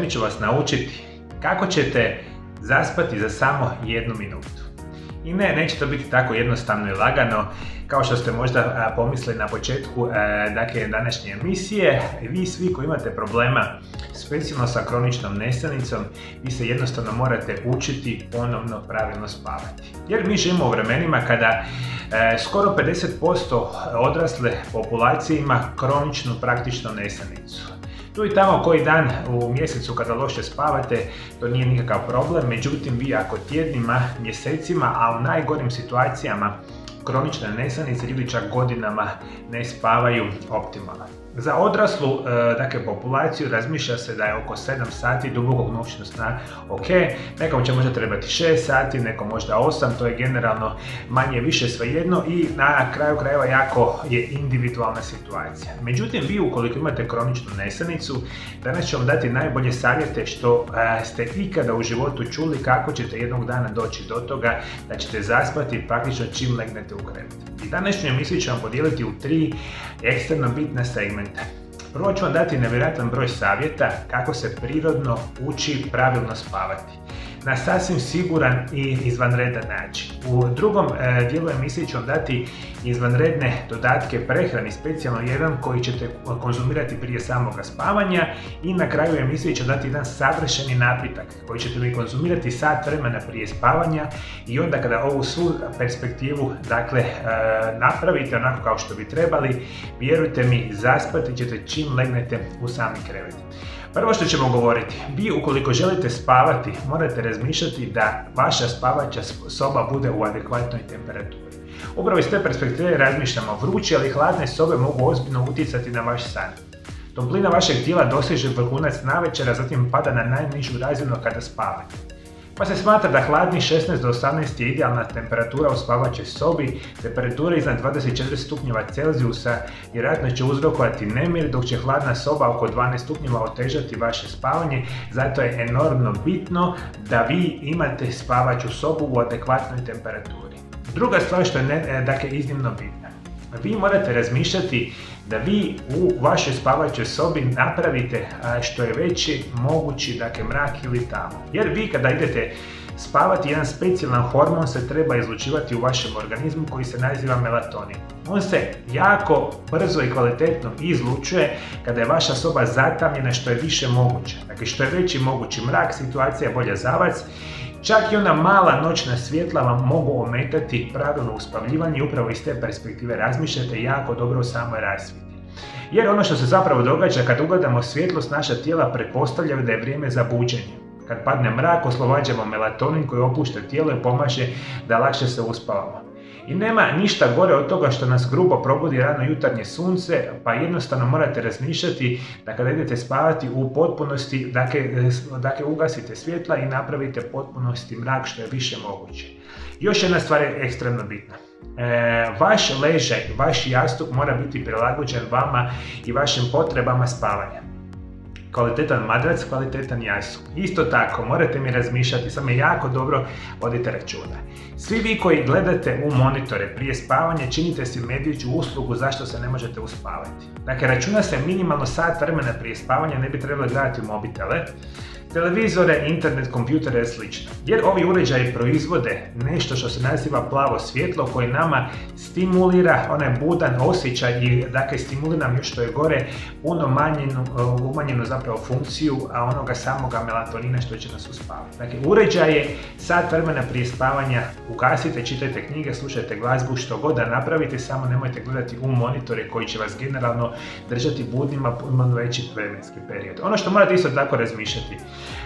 Mi ću vas naučiti kako ćete zaspati za samo 1 minutu. I neće to biti tako jednostavno i lagano kao što ste možda pomislili na početku današnje emisije. Vi svi koji imate problema specijalno sa kroničnom nesanicom, vi se jednostavno morate učiti ponovno pravilno spavati. Jer mi živimo u vremenima kada skoro 50% odrasle populacije ima kroničnu praktično nesanicu. Tu i tamo koji dan u mjesecu kada loše spavate, to nije nikakav problem, međutim vi ako tjednima, mjesecima, a u najgorim situacijama kronične nesanice ili čak godinama ne spavaju optimalno. Za odraslu populaciju razmišlja se da je oko 7 sati dubokog noćnog sna ok, nekom će možda trebati 6 sati, nekom možda 8, to je generalno manje više svejedno i na kraju krajeva jako je individualna situacija. Međutim, vi ukoliko imate kroničnu nesanicu, danas ću vam dati najbolje savjete što ste ikada u životu čuli kako ćete jednog dana doći do toga da ćete zaspati praktično čim legnete u krevet. I današnju emisiju ću vam podijeliti u 3 ekstremno bitna segmenta. Prvo ću vam dati nevjerojatan broj savjeta kako se prirodno uči pravilno spavati na sasvim siguran i izvanredan način. U drugom dijelu emisije ću vam dati izvanredne dodatke prehrani, specijalno jedan koji ćete konzumirati prije samoga spavanja i na kraju emisije ću dati jedan savršeni napitak koji ćete vi konzumirati sat vremena prije spavanja i onda kada ovu svu perspektivu napravite onako kao što bi trebali, vjerujte mi, zaspati ćete čim legnete u sami krevet. Prvo što ćemo govoriti, vi ukoliko želite spavati morate razmišljati da vaša spavaća soba bude u adekvatnoj temperaturi. Upravo iz te perspektive razmišljamo, vruće ali hladne sobe mogu ozbiljno utjecati na vaš san. Toplina vašeg tijela doseže vrhunac navečer, a zatim pada na najnižu razinu kada spavate. Pa se smatra da hladni 16 do 18 je idealna temperatura u spavaćoj sobi, temperatura iznad 24 stupnjeva Celzijusa vjerojatno će uzrokovati nemir, dok će hladna soba oko 12 stupnjeva otežati vaše spavanje, zato je enormno bitno da vi imate spavaću sobu u adekvatnoj temperaturi. Druga stvar što je iznimno bitna, vi morate razmišljati da vi u vašoj spavaćoj sobi napravite što je veći mogući mrak ili tamo. Jer vi kada idete spavati, jedan specijalan hormon se treba izlučivati u vašem organizmu koji se naziva melatonin. On se jako brzo i kvalitetno izlučuje kada je vaša soba zatamljena što je više moguće. Dakle, što je veći mogući mrak, situacija je bolja za vas. Čak i ona mala noćna svjetla vam mogu ometati pravilno uspavljivanje i upravo iz te perspektive razmišljate jako dobro o samoj rasvjeti. Jer ono što se zapravo događa kad ugledamo svjetlost, naša tijela pretpostavljaju da je vrijeme za buđenje. Kad padne mrak, oslobađamo melatonin koji opušta tijelo i pomaže da lakše se uspavamo. I nema ništa gore od toga što nas grubo probudi rano jutarnje sunce, pa jednostavno morate razmišljati da kada idete spavati u potpunosti, ugasite svjetla i napravite potpunosti mrak što je više moguće. Još jedna stvar je ekstremno bitna. Vaš ležaj, vaš jastuk mora biti prilagođen vama i vašim potrebama spavanja. Kvalitetan madrac, kvalitetan jastuk. Isto tako, morate mi razmišljati, samo jako dobro vodite računa. Svi vi koji gledate u monitore prije spavanja činite si medvjeđu uslugu zašto se ne možete uspavati. Dakle, računa se minimalno sat vremena prije spavanja, ne bi trebali gledati u mobitele, televizore, internet, kompjutere i sl. Jer ovi uređaji proizvode nešto što se naziva plavo svjetlo koje nama stimulira onaj budan osjećaj i stimulira nam još što je gore puno umanjenu zapravo funkciju onoga samoga melatonina što će nas uspavati. Dakle, uređaje sat vremena prije spavanja ugasite, čitajte knjige, slušajte glazbu, što god da napravite, samo nemojte gledati u monitore koji će vas generalno držati budnima puno veći vremenski period. Ono što morate isto tako razmišljati,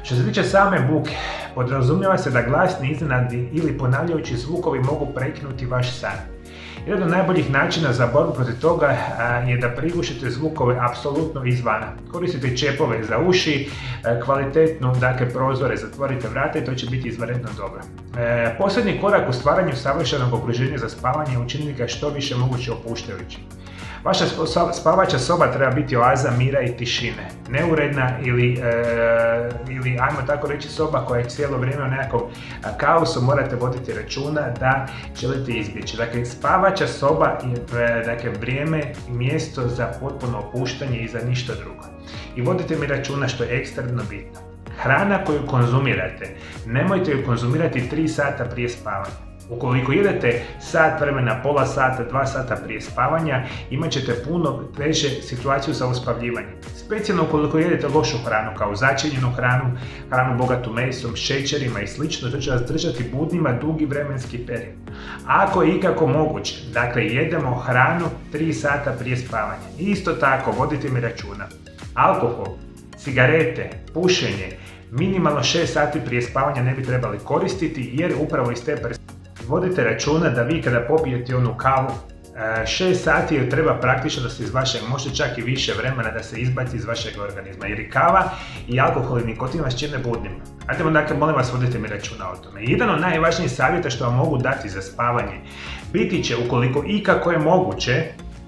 što se tiče same buke, podrazumijeva se da glasni, iznenadni ili ponavljajući zvukovi mogu prekinuti vaš san. Jedan od najboljih načina za borbu protiv toga je da prigušite zvukove apsolutno izvana. Koristite čepove za uši, kvalitetno, prozore, zatvorite vrata i to će biti izvanredno dobro. Posljednji korak u stvaranju savršenog okruženja za spavanje je učiniti ga što više moguće opuštajućim. Vaša spavaća soba treba biti oaza mira i tišine, neuredna ili ajmo tako reći soba koja je cijelo vrijeme u nekakvom kaosu, morate voditi računa da želite izbjeći. Dakle, spavaća soba je vrijeme i mjesto za potpuno opuštanje i za ništa drugo. I vodite mi računa što je ekstremno bitno. Hrana koju konzumirate, nemojte ju konzumirati 3 sata prije spavanja. Ukoliko jedete sat vremena, pola sata, 2 sata prije spavanja, imat ćete puno teže situaciju za uspavljivanje. Specijalno ukoliko jedete lošu hranu, kao začinjenu hranu, hranu bogatu mesom, šećerima i slično, to će vas držati budnima dugi vremenski period. Ako je ikako moguće, dakle jedemo hranu 3 sata prije spavanja. Isto tako, vodite mi računa, alkohol, cigarete, pušenje, minimalno 6 sati prije spavanja ne bi trebali koristiti, jer upravo iz te perspektive vodite računa da vi kada popijete onu kavu 6 sati jer treba praktično da se iz vašeg, možda čak i više vremena da se izbaci iz vašeg organizma, jer i kava i alkohol i nikotin vas čine budnim. Ajdemo, dakle, molim vas, vodite mi računa o tome. Jedan od najvažnijih savjeta što vam mogu dati za spavanje biti će, ukoliko ikako je moguće,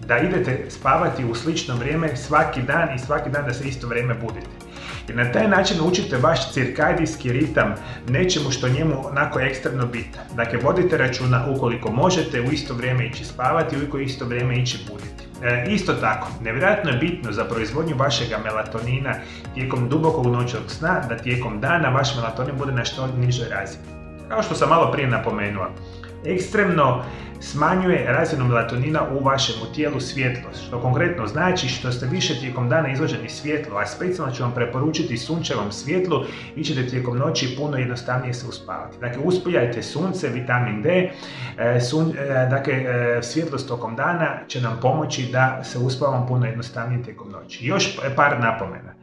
da idete spavati u slično vrijeme svaki dan i svaki dan da se isto vrijeme budite. Jer na taj način učite vaš cirkadijski ritam nečemu što njemu onako ekstremno bitan. Dakle, vodite računa ukoliko možete u isto vrijeme ići spavati i ukoliko isto vrijeme ići buditi. Isto tako, nevjerojatno je bitno za proizvodnju vašega melatonina tijekom dubokog noćnog sna da tijekom dana vaš melatonin bude na što nižoj razini. Kao što sam malo prije napomenuo, ekstremno smanjuje razinu melatonina u vašem tijelu svjetlost, što konkretno znači što ste više tijekom dana izloženi svjetlu, a specijalno ću vam preporučiti sunčevom svjetlu, vi ćete tijekom noći puno jednostavnije se uspavati. Dakle, uspijajte sunce, vitamin D, svjetlost tokom dana će nam pomoći da se uspavamo puno jednostavnije tijekom noći. Još par napomena.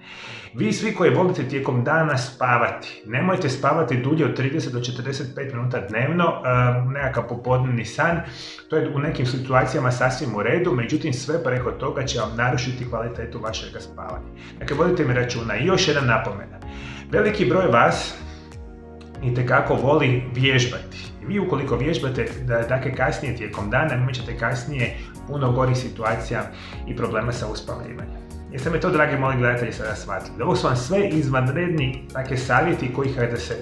Vi svi koji volite tijekom dana spavati, nemojte spavati dulje od 30 do 45 minuta dnevno, nekakav popodnevni san, to je u nekim situacijama sasvim u redu, međutim sve preko toga će vam narušiti kvalitetu vašeg spavanja. Dakle, vodite mi računa. I još jedna napomena. Veliki broj vas itekako voli vježbati. Vi ukoliko vježbate, dakle kasnije tijekom dana, imat ćete kasnije puno gorih situacija i problema sa uspavljivanjem. Jeste me to, dragi moji gledatelji, sada shvatili? Ovo su vam sve izvanredni savjeti koji kada se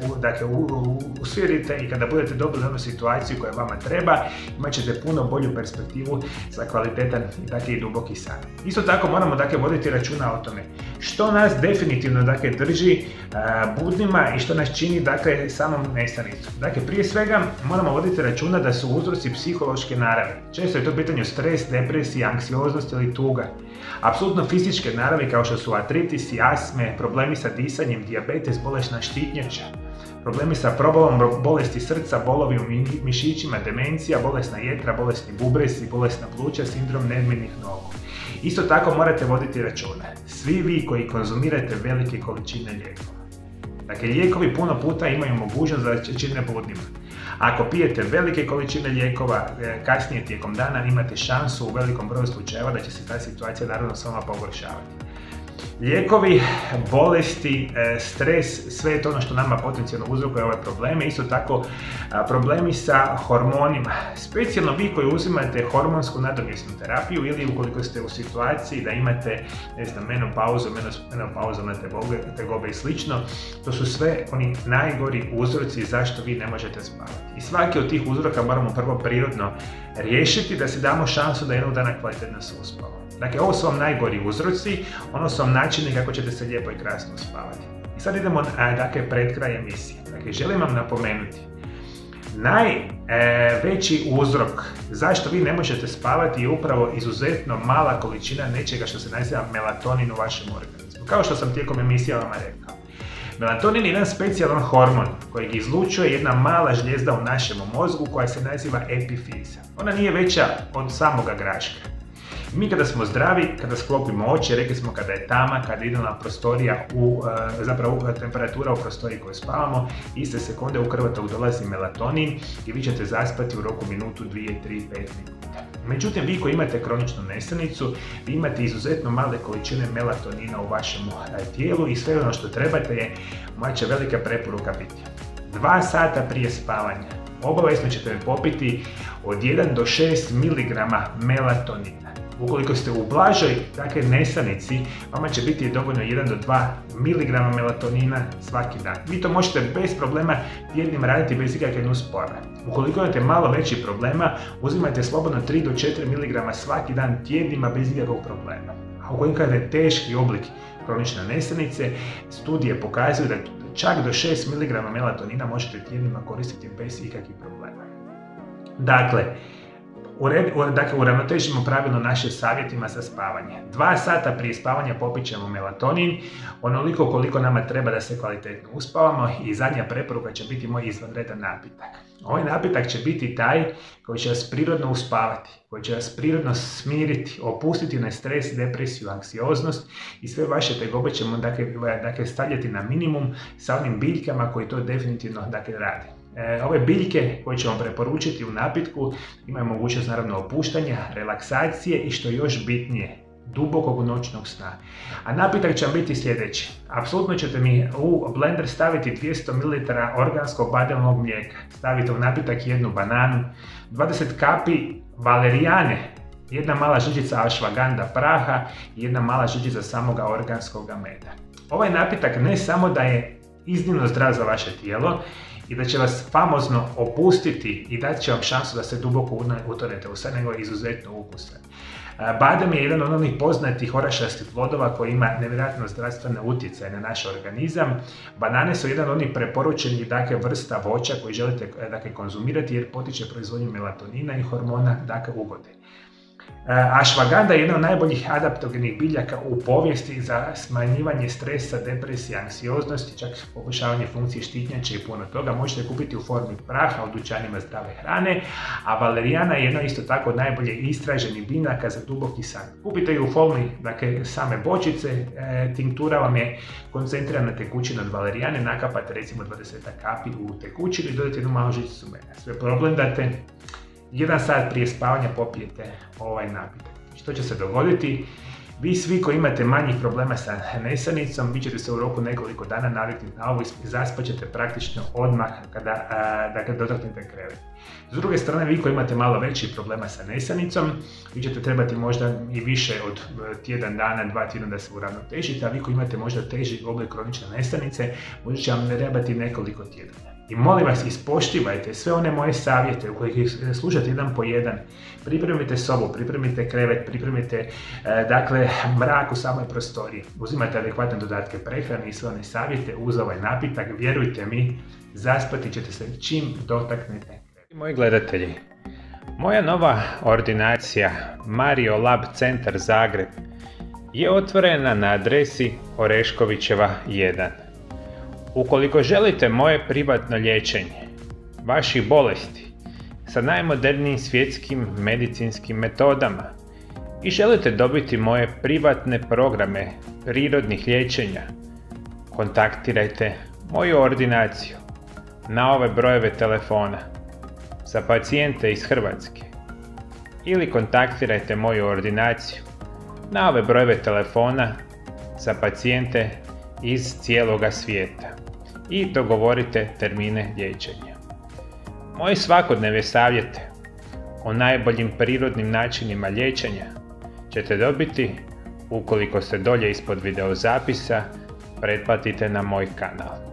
usvjerite i kada budete dobili onu situaciju koja vama treba, imat ćete puno bolju perspektivu za kvalitetan i duboki san. Isto tako moramo voditi računa o tome što nas definitivno drži budnima i što nas čini samom nesanicom. Dakle, prije svega moramo voditi računa da su uzroci psihološke naravi. Često je to pitanje stres, depresija, anksioznost ili tuga. Apsolutno fizičke naravi kao što su artritisi, astme, problemi sa disanjem, dijabetes, bolesna štitnjača, problemi sa probolom, bolesti srca, bolovi u mišićima, demencija, bolesna jetra, bolesni bubrezi, bolesna pluća, sindrom nervnih nogu. Isto tako morate voditi računa, svi vi koji konzumirate velike količine lijekova. Dakle, lijekovi puno puta imaju mogućnost da će čine budnima. Ako pijete velike količine lijekova, kasnije tijekom dana imate šansu u velikom broju slučajeva da će se ta situacija naravno s vama pogoršavati. Lijekovi, bolesti, stres, sve je to ono što nama potencijalno uzrokuje ove probleme. Isto tako problemi sa hormonima. Specijalno vi koji uzimate hormonsku nadomjesnu terapiju ili ukoliko ste u situaciji da imate menopauzu, tegobe i slično, to su sve oni najgori uzroci zašto vi ne možete spavati. I svaki od tih uzroka moramo prvo prirodno riješiti da se damo šansu da jednog dana kvalitetno se uspavamo. Dakle, ovo su vam najgori uzroci, ono su vam načini kako ćete se lijepo i krasno uspavati. I sad idemo, pred kraj emisije. Dakle, želim vam napomenuti, najveći uzrok zašto vi ne možete spavati je upravo izuzetno mala količina nečega što se naziva melatonin u vašem organizmu. Kao što sam tijekom emisija vama rekao. Melatonin je jedan specijalan hormon kojeg izlučuje jedna mala žlijezda u našem mozgu koja se naziva epifiza. Ona nije veća od samoga graška. Mi kada smo zdravi, kada sklopimo oči, rekli smo kada je tama, kada je idealna prostorija, temperatura u prostoriji koju spavamo, iste sekunde u krvotok dolazi melatonin i vi ćete zaspati u roku minutu, 2, 3, 5 minuta. Međutim, vi koji imate kroničnu nesanicu, vi imate izuzetno male količine melatonina u vašem tijelu i sve ono što trebate je, moja će velika preporuka biti 2 sata prije spavanja. Obavezno ćete popiti od 1 do 6 mg melatonina. Ukoliko ste u blažoj nesanici, vama će biti dovoljno 1 do 2 mg melatonina svaki dan. Vi to možete bez problema tjednim raditi bez ikakve nuspojave. Ukoliko imate malo veći problema, uzimajte slobodno 3 do 4 mg svaki dan tjednima bez ikakvog problema. A ukoliko imate teški oblik kronične nesanice, studije pokazuju da čak do 6 mg melatonina možete tjednima koristiti bez ikakvih problema. Dakle, uravnotežimo pravilno naše savjetima za spavanje. 2 sata prije spavanja popit ćemo melatonin, onoliko koliko nama treba da se kvalitetno uspavamo, i zadnja preporuka će biti moj izvanredan napitak. Ovaj napitak će biti taj koji će vas prirodno uspavati, koji će vas prirodno smiriti, opustiti na stres, depresiju, anksioznost i sve vaše tegobe ćemo stavljati na minimum sa onim biljkama koji to definitivno rade. Ove biljke koje ćemo preporučiti u napitku imaju mogućnost naravno opuštanja, relaksacije i što je još bitnije, dubokog noćnog sna. A napitak će vam biti sljedeći. Apsolutno ćete mi u blender staviti 200 ml organskog badelnog mlijeka. Stavite u napitak 1 bananu, 20 kapi valerijane, 1 mala žličica ashwagandha praha i 1 mala žličica samoga organskog meda. Ovaj napitak ne samo da je iznimno zdrav za vaše tijelo i da će vas famozno opustiti i dati će vam šansu da se duboko utonete u san, nego je izuzetno ukusan. Badem je jedan od onih poznatih orašastih plodova koji ima nevjerojatno zdravstvene utjecaje na naš organizam. Banane su jedan od onih preporučenih vrsta voća koji želite konzumirati jer potiče proizvodnju melatonina i hormona ugode. Ashwagandha je jedna od najboljih adaptogenih biljaka u povijesti za smanjivanje stresa, depresije, anksioznosti, čak poboljšavanje funkcije štitnjače i puno toga. Možete kupiti u formi praha u dućanima zdrave hrane, a valerijana je jedno isto tako od najbolje istraženih biljaka za duboki san. Kupite ju u formi same bočice, tinktura vam je koncentrirana tekućina od valerijane, nakapate recimo 20 kapi u tekućinu i dodate jednu malu žličicu meda. Sve problendate, 1 sat prije spavanja popijete ovaj napitak. Što će se dogoditi? Vi svi koji imate manjih problema sa nesanicom, vi ćete se u roku nekoliko dana naviknuti na ovo i zaspat ćete praktično odmah kada dotaknete krevet. S druge strane, vi koji imate malo veći problema sa nesanicom, vi ćete trebati možda i više od tjedan dana, 2 tjedna da se uravnotežite, a vi koji imate možda teži oblik kronične nesanice, možda će vam trebati nekoliko tjedana. I molim vas, ispoštivajte sve one moje savjete u kojih slušate jedan po jedan. Pripremite sobu, pripremite krevet, pripremite mrak u samoj prostoriji. Uzimajte adekvatne dodatke prehrane i sve one savjete uz ovaj napitak. Vjerujte mi, zaspati ćete se čim dotaknete. Moji gledatelji, moja nova ordinacija Mario Lab Centar Zagreb je otvorena na adresi Oreškovićeva 1. Ukoliko želite moje privatno liječenje vaših bolesti sa najmodernijim svjetskim medicinskim metodama i želite dobiti moje privatne programe prirodnih liječenja, kontaktirajte moju ordinaciju na ove brojeve telefona za pacijente iz Hrvatske ili kontaktirajte moju ordinaciju na ove brojeve telefona za pacijente iz cijeloga svijeta i dogovorite termine liječenja. Moji svakodnevne savjete o najboljim prirodnim načinima liječenja ćete dobiti ukoliko se dolje ispod videozapisa pretplatite na moj kanal.